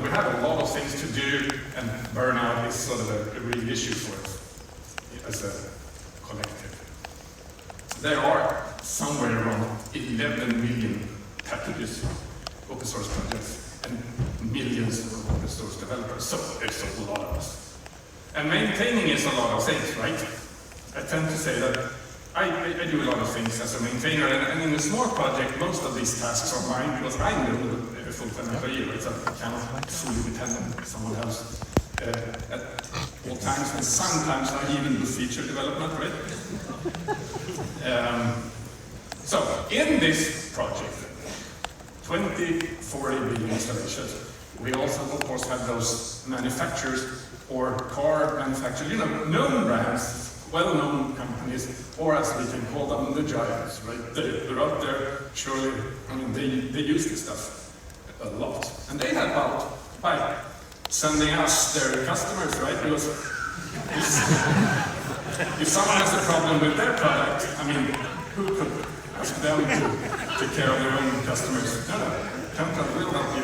we have a lot of things to do, and burnout is sort of a real issue for us as a collective. There are somewhere around 11 million packages, open source projects, and millions of open source developers, so there's a lot of us. And maintaining is a lot of things, right? I tend to say that I do a lot of things as a maintainer, and in a small project, most of these tasks are mine because I'm a full-time employee, right? So I cannot fully depend on someone else at all times, and sometimes I even do feature development, right? So in this project, 40 billion installations, we also, of course, have those manufacturers or car manufacturers, you know, known brands, well-known companies, or as we can call them, the giants, right? They're out there, surely, I mean, they use this stuff a lot. And they help out by sending us their customers, right? Because if someone has a problem with their product, I mean, who could ask them to take care of their own customers? No, Template will help you.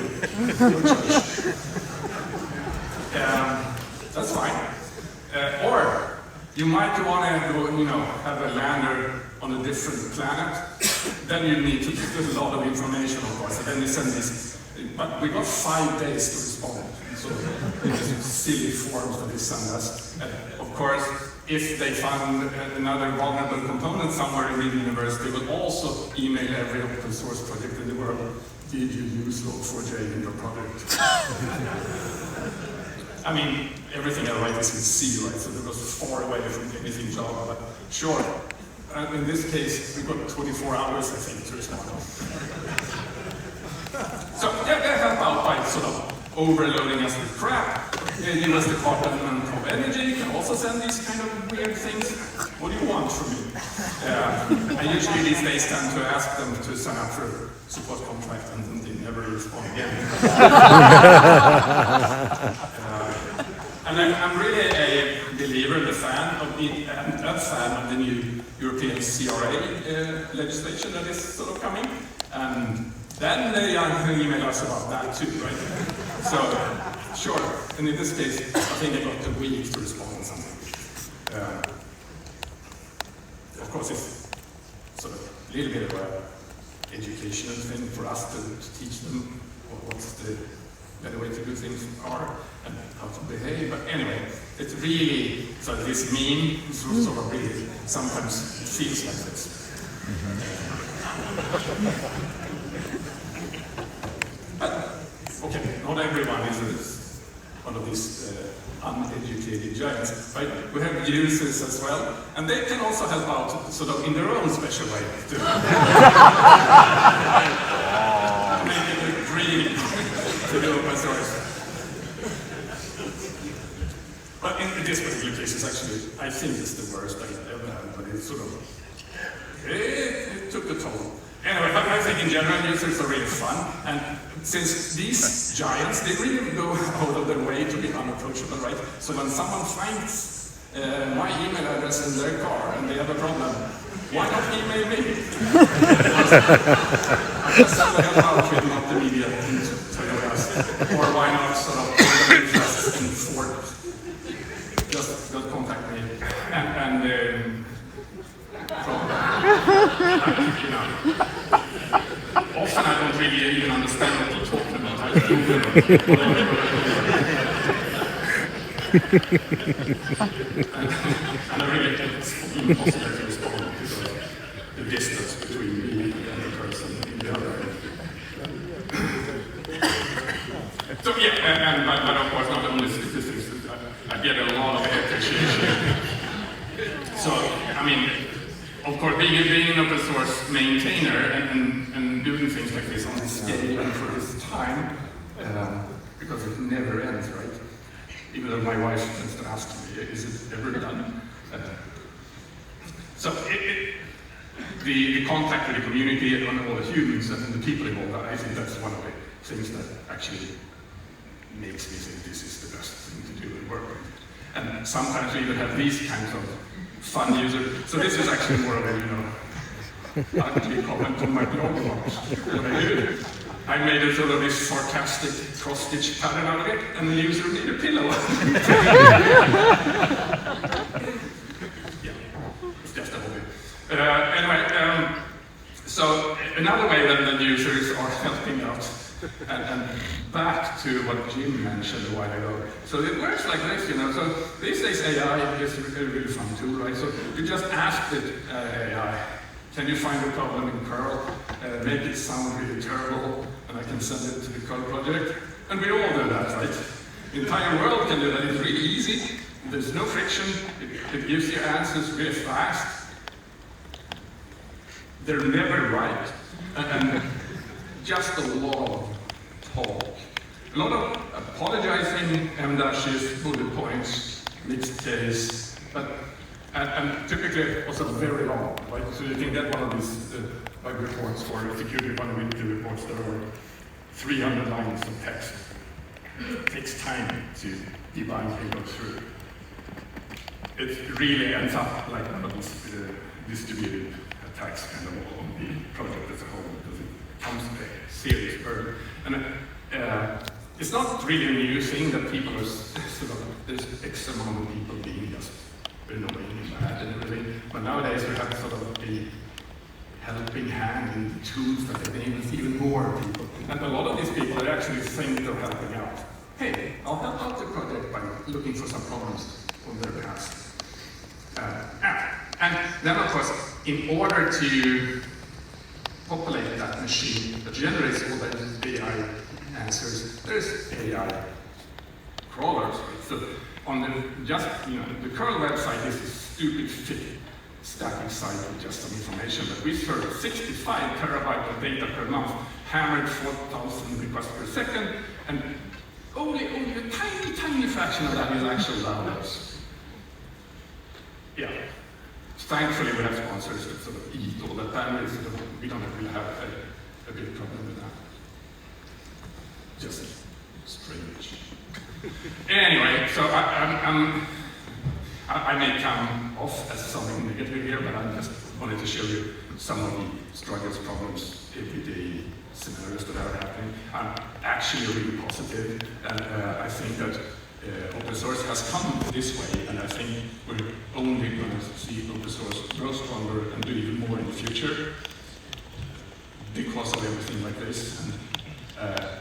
That's fine. Or you might want to go, you know, have a lander on a different planet. Then you need to get a lot of information, of course. And then you send this. But we got 5 days to respond. So these silly forms that they send us. Of course, if they find another vulnerable component somewhere in the universe, they will also email every open source project in the world. Did you use Log4j in your project? I mean, everything I write is in C, right? So it goes far away from anything Java, but sure. In this case, we got 24 hours, I think, to respond. So yeah, they help out by sort of overloading us with crap. The US Department of Energy can also send these kind of weird things. What do you want from me? I usually these days tend to ask them to sign up for a support contract, and then they never respond again. And I'm really a believer and a fan of the new European CRA legislation that is sort of coming. And then they email us about that too, right? So, sure. And in this case, I think I got a week to respond on something. Of course, it's sort of a little bit of an educational thing for us to teach them what's the better way to do things are and how to behave. But anyway, it's really, so this meme sort of really sometimes feels like this. But, okay, not everyone is one of these uneducated giants, right? We have users as well, and they can also help out sort of in their own special way to make it a dream to do open source. But in this particular case, it's actually, I think it's the worst I ever had, but it's sort of, it took a toll. Anyway, but I think in general users are really fun, and since these giants, they really go out of their way to be unapproachable, right? So when someone finds my email address in their car and they have a problem, why not email me? I just send the hell out with not immediate tutorials. Or why not sort of just in Ford? Just contact me and you know. Often I don't really even understand what you're talking about. I Google and I really think it's impossible to respond because of the distance between me and the person in the other end. So yeah, but of course not only statistics, I get a lot of appreciation. So, I mean, of course, being an open source maintainer and doing things like this on this scale and for this time, because it never ends, right? Even though my wife tends to ask me, is it ever done? So the contact with the community and all the humans and the people involved, I think that's one of the things that actually makes me think this is the best thing to do and work with. And sometimes we even have these kinds of fun users. So this is actually more of a, ugly comment on my blog about what I do. I made a sort of this sarcastic cross-stitch pattern out of it, and the user made a pillow. Yeah, it's just a hobby. Anyway, so another way that the users are helping out, and back to what Jim mentioned a while ago. So it works like this, you know. So these days AI is a really fun tool, right? So you just ask the AI, can you find a problem in curl, make it sound really terrible, and I can send it to the curl project. And we all do that, right? The entire world can do that. It's really easy. There's no friction. It gives you answers really fast. They're never right. And just a lot of talk. A lot of apologizing, M-dashes, bullet points, mixed case, but and typically also very long, right? So you can get one of these bug reports for security vulnerability reports that are 300 lines of text. It takes time to debug and go through. It really ends up like one of these distributed attacks kind of on the project as a whole, because it comes with a serious burden. And it's not really a new thing that people are sort of, there's X amount of people being just annoying and bad and everything. But nowadays we have sort of a helping hand in the tools that enables even more people. And a lot of these people are actually think they're helping out. Hey, I'll help out the project by looking for some problems on their behalf. And then of course, in order to populate that machine that generates all those AI answers, there's AI crawlers. So on the the curl website is a stupid thick static site with just some information, but we serve 65 terabytes of data per month, hammered 4,000 requests per second, and only a tiny fraction of that is actual downloads. Yeah. Thankfully, we have sponsors that sort of eat all that bandwidth, so we don't really have a big problem with that. Just strange. Anyway, so I may come off as something negative here, but I just wanted to show you some of the struggles, problems, everyday scenarios that are happening. I'm actually really positive, and I think that open source has come this way, and I think we're only going to see open source grow stronger and do even more in the future because of everything like this. And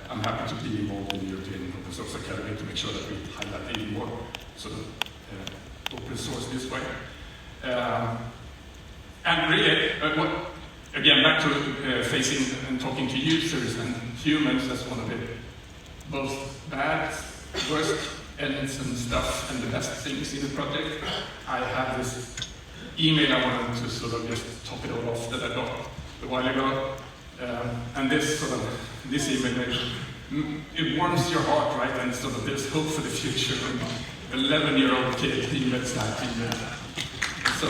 I'm happy to be involved in the European Open Source Academy to make sure that we highlight even more sort of open source this way. And really, again, back to facing and talking to users and humans, that's one of the both bad, worst elements and stuff and the best things in the project. I have this email I wanted to sort of just top it all off that I got a while ago. And this email, it warms your heart, right? And sort of there's hope for the future. An 11-year-old kid emails that email. So.